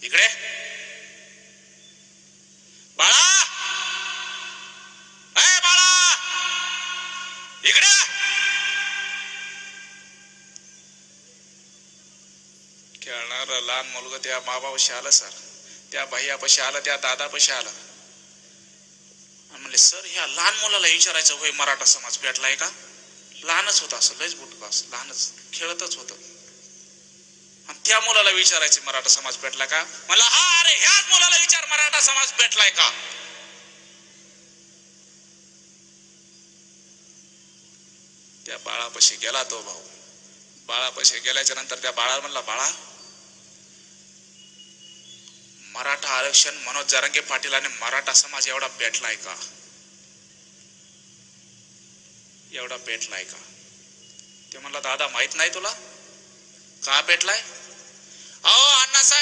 इकडे बाळा, ए बाळा, इकडे. खेळणार लहान मुलगा त्या बाबापाशी आलं सर, त्या भैयापाशी आलं, त्या दादापाशी आलं. म्हणले सर ह्या लहान मुलाला विचारायचं होय मराठा समाज पेटलाय का? लहानच होता, असं लयच बुटका, असं लहानच खेळतच होत. आणि त्या मुलाला विचारायचे मराठा समाज पेटला का? मला हा, अरे ह्याच मुलाला विचार मराठा समाज पेटलाय का? त्या बाळापाशी गेला तो भाऊ. बाळापाशी गेल्याच्या नंतर त्या बाळाला म्हणला, बाळा, मराठा आरक्षण मनोज जरांगे पाटील आणि मराठा समाज एवढा पेटलाय का? एवढा पेटलाय का? ते म्हणला दादा माहित नाही तुला का पेटलाय? अहो अण्णासाहेब